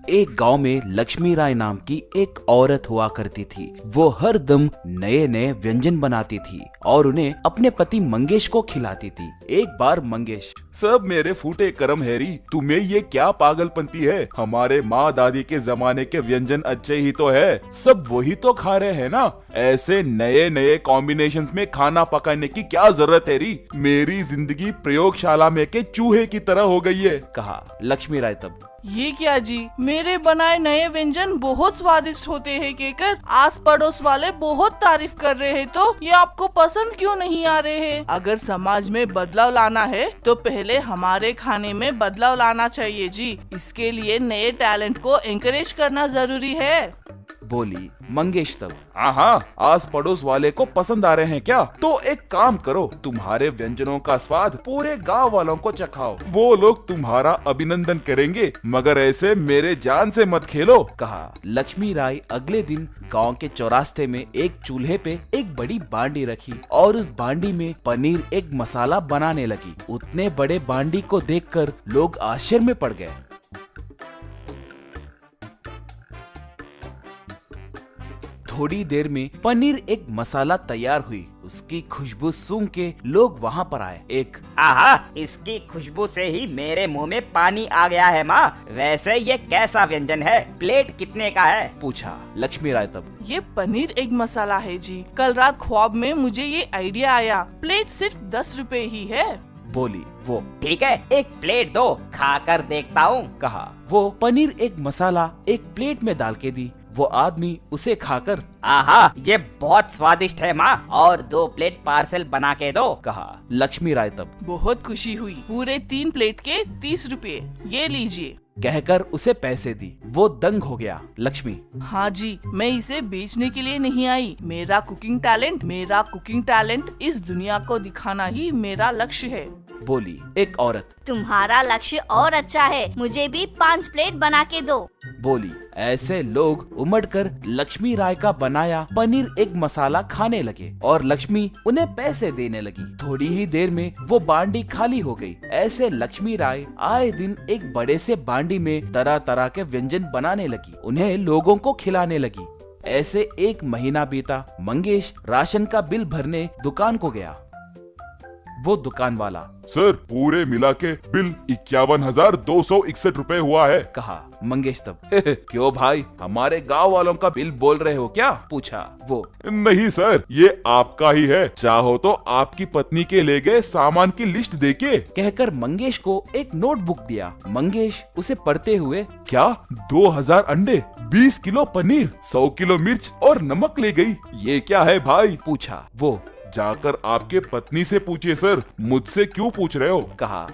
एक गांव में लक्ष्मी राय नाम की एक औरत हुआ करती थी। वो हर दम नए नए व्यंजन बनाती थी और उन्हें अपने पति मंगेश को खिलाती थी। एक बार मंगेश, सब मेरे फूटे करम हैरी, तुम्हें ये क्या पागलपंती है? हमारे माँ दादी के जमाने के व्यंजन अच्छे ही तो है, सब वही तो खा रहे हैं ना। ऐसे नए नए कॉम्बिनेशंस में खाना पकाने की क्या जरूरत है री? मेरी जिंदगी प्रयोगशाला में के चूहे की तरह हो गई है, कहा लक्ष्मी राय तब। ये क्या जी, मेरे बनाए नए व्यंजन बहुत स्वादिष्ट होते हैं कहकर आस पड़ोस वाले बहुत तारीफ कर रहे हैं, तो ये आपको पसंद क्यों नहीं आ रहे हैं? अगर समाज में बदलाव लाना है तो पहले हमारे खाने में बदलाव लाना चाहिए जी। इसके लिए नए टैलेंट को एनकरेज करना जरूरी है, बोली मंगेश तब। हाँ, आस पड़ोस वाले को पसंद आ रहे हैं क्या? तो एक काम करो, तुम्हारे व्यंजनों का स्वाद पूरे गांव वालों को चखाओ, वो लोग तुम्हारा अभिनंदन करेंगे, मगर ऐसे मेरे जान से मत खेलो, कहा। लक्ष्मी राय अगले दिन गांव के चौरास्ते में एक चूल्हे पे एक बड़ी बांडी रखी और उस बांडी में पनीर एक मसाला बनाने लगी। उतने बड़े बांडी को देखकर लोग आश्चर्य में पड़ गए। थोड़ी देर में पनीर एक मसाला तैयार हुई। उसकी खुशबू सूंघ के लोग वहाँ पर आए। एक आहा, इसकी खुशबू से ही मेरे मुंह में पानी आ गया है माँ। वैसे ये कैसा व्यंजन है? प्लेट कितने का है? पूछा लक्ष्मी राय तब। ये पनीर एग मसाला है जी। कल रात ख्वाब में मुझे ये आइडिया आया। प्लेट सिर्फ 10 रुपए ही है, बोली वो। ठीक है, एक प्लेट दो, खाकर देखता हूँ, कहा। वो पनीर एक मसाला एक प्लेट में डाल के दी। वो आदमी उसे खाकर, आहा, ये बहुत स्वादिष्ट है माँ, और 2 प्लेट पार्सल बना के दो, कहा लक्ष्मी राय तब। बहुत खुशी हुई। पूरे 3 प्लेट के 30 रुपए, ये लीजिए, कहकर उसे पैसे दी। वो दंग हो गया। लक्ष्मी, हाँ जी, मैं इसे बेचने के लिए नहीं आई। मेरा कुकिंग टैलेंट इस दुनिया को दिखाना ही मेरा लक्ष्य है, बोली एक औरत। तुम्हारा लक्ष्य और अच्छा है, मुझे भी 5 प्लेट बना के दो, बोली। ऐसे लोग उमड़कर लक्ष्मी राय का बनाया पनीर एक मसाला खाने लगे और लक्ष्मी उन्हें पैसे देने लगी। थोड़ी ही देर में वो बांडी खाली हो गई। ऐसे लक्ष्मी राय आए दिन एक बड़े से बांडी में तरह तरह के व्यंजन बनाने लगी, उन्हें लोगों को खिलाने लगी। ऐसे 1 महीना बीता। मंगेश राशन का बिल भरने दुकान को गया। वो दुकान वाला, सर पूरे मिला के बिल 51,261 रुपए हुआ है, कहा। मंगेश तब। क्यों भाई, हमारे गांव वालों का बिल बोल रहे हो क्या? पूछा वो। नहीं सर, ये आपका ही है, चाहो तो आपकी पत्नी के ले गए सामान की लिस्ट देके, कहकर मंगेश को एक नोटबुक दिया। मंगेश उसे पढ़ते हुए, क्या 2000 अंडे, 20 किलो पनीर, 100 किलो मिर्च और नमक ले गई, ये क्या है भाई? पूछा वो। जाकर आपके पत्नी से पूछिए सर, मुझसे क्यों पूछ रहे हो, कहा।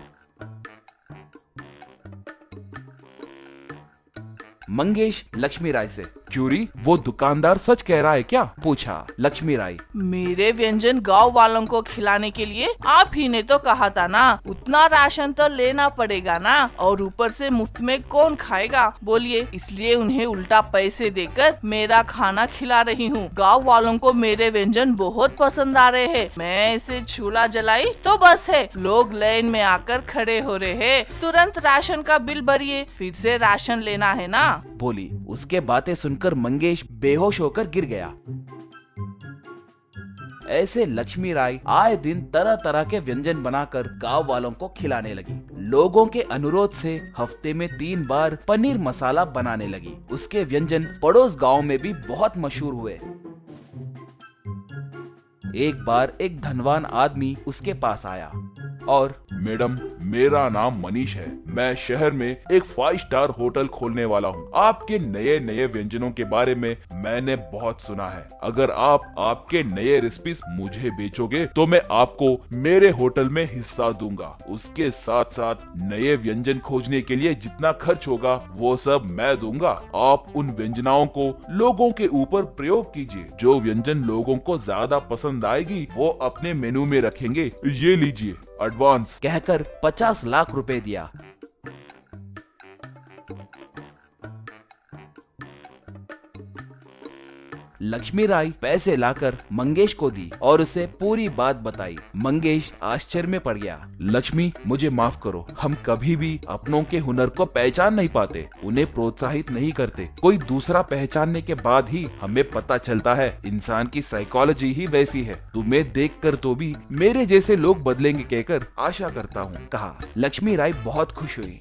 मंगेश लक्ष्मी राय से, क्यूरी, वो दुकानदार सच कह रहा है क्या? पूछा लक्ष्मी राय। मेरे व्यंजन गांव वालों को खिलाने के लिए आप ही ने तो कहा था ना, उतना राशन तो लेना पड़ेगा ना, और ऊपर से मुफ्त में कौन खाएगा बोलिए, इसलिए उन्हें उल्टा पैसे देकर मेरा खाना खिला रही हूँ। गांव वालों को मेरे व्यंजन बहुत पसंद आ रहे हैं। मैं इसे चूल्हा जलाई तो बस है, लोग लाइन में आकर खड़े हो रहे हैं। तुरंत राशन का बिल भरिए, फिर से राशन लेना है ना, बोली। उसके बातें सुनकर मंगेश बेहोश होकर गिर गया। ऐसे लक्ष्मी राय आए दिन तरह तरह के व्यंजन बनाकर गांव वालों को खिलाने लगी। लोगों के अनुरोध से हफ्ते में 3 बार पनीर मसाला बनाने लगी। उसके व्यंजन पड़ोस गांव में भी बहुत मशहूर हुए। एक बार एक धनवान आदमी उसके पास आया और, मैडम, मेरा नाम मनीष है, मैं शहर में एक 5 स्टार होटल खोलने वाला हूँ। आपके नए नए व्यंजनों के बारे में मैंने बहुत सुना है। अगर आप आपके नए रेसिपीज मुझे बेचोगे तो मैं आपको मेरे होटल में हिस्सा दूंगा। उसके साथ साथ नए व्यंजन खोजने के लिए जितना खर्च होगा वो सब मैं दूंगा। आप उन व्यंजनाओं को लोगों के ऊपर प्रयोग कीजिए। जो व्यंजन लोगों को ज्यादा पसंद आएगी वो अपने मेनू में रखेंगे। ये लीजिए एडवांस, कहकर 50 लाख रुपए दिया। लक्ष्मी राय पैसे लाकर मंगेश को दी और उसे पूरी बात बताई। मंगेश आश्चर्य में पड़ गया। लक्ष्मी, मुझे माफ करो, हम कभी भी अपनों के हुनर को पहचान नहीं पाते, उन्हें प्रोत्साहित नहीं करते। कोई दूसरा पहचानने के बाद ही हमें पता चलता है। इंसान की साइकोलॉजी ही वैसी है। तुम्हें देखकर तो भी मेरे जैसे लोग बदलेंगे कहकर आशा करता हूँ, कहा। लक्ष्मी राय बहुत खुश हुई।